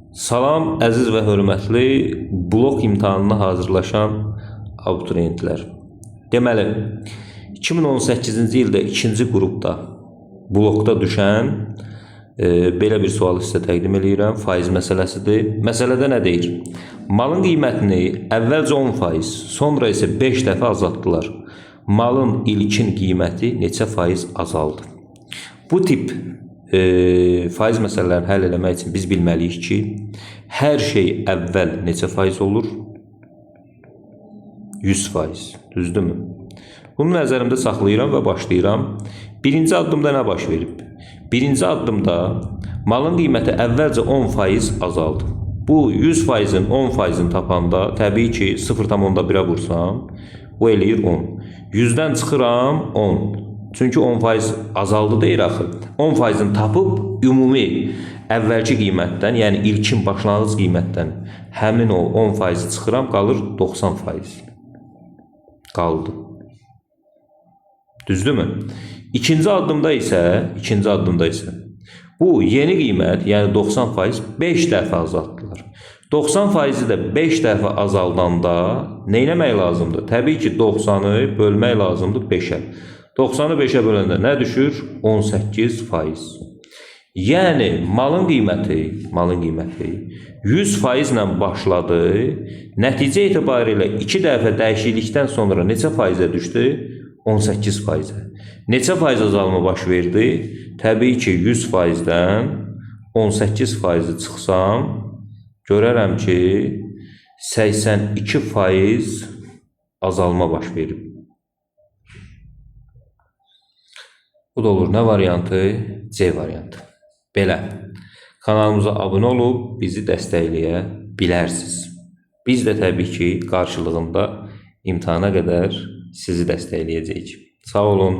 Salam, əziz və hörmətli blok imtahanına hazırlaşan abituriyentlər. Deməli, 2018-ci ildə ikinci qrupda blokda düşən belə bir sual sizə təqdim edirəm. Faiz məsələsidir. Məsələdə nə deyir? Malın qiymətini əvvəlcə 10%, sonra isə 5 dəfə azaltdılar. Malın ilkin qiyməti neçə faiz azaldı? Bu tip faiz məsələlərini həll eləmək üçün biz bilməliyik ki, hər şey əvvəl neçə faiz olur? 100%. Düzdürmü? Bunu nəzərimdə saxlayıram və başlayıram. Birinci addımda nə baş verib? Birinci addımda malın qiyməti əvvəlcə 10% azaldı. Bu 100%-in 10%-ni tapanda təbii ki 0,1-ə vursam, bu eləyir 10. 100-dən çıxıram 10. Çünki 10% azaldı deyir axı. 10%-ni tapıb ümumi əvvəlki qiymətdən, yəni ilkin başlanğıc qiymətdən həmin o 10%-i çıxıram, qalır 90%. Qaldı. Düzdürmü? İkinci addımda isə bu yeni qiymət, yəni 90% 5 dəfə azaltdılar. 90%-i də 5 dəfə azaldanda nə etmək lazımdır? Təbii ki 90-ı bölmək lazımdır 5-ə. 90-ı 5-ə böləndə nə düşür? 18%. Yəni malın qiyməti 100% ilə başladı. Nəticə etibarilə 2 dəfə dəyişiklikdən sonra neçə faizə düşdü? 18%. Neçə faiz azalma baş verdi? Təbii ki 100%-dən 18%-i çıxsam, görərəm ki 82% azalma baş verib. Bu da olur nə variantı? C variantı. Belə, kanalımıza abunə olub bizi dəstəkləyə bilərsiniz. Biz də təbii ki qarşılığında imtahana qədər sizi dəstəkləyəcəyik. Sağ olun.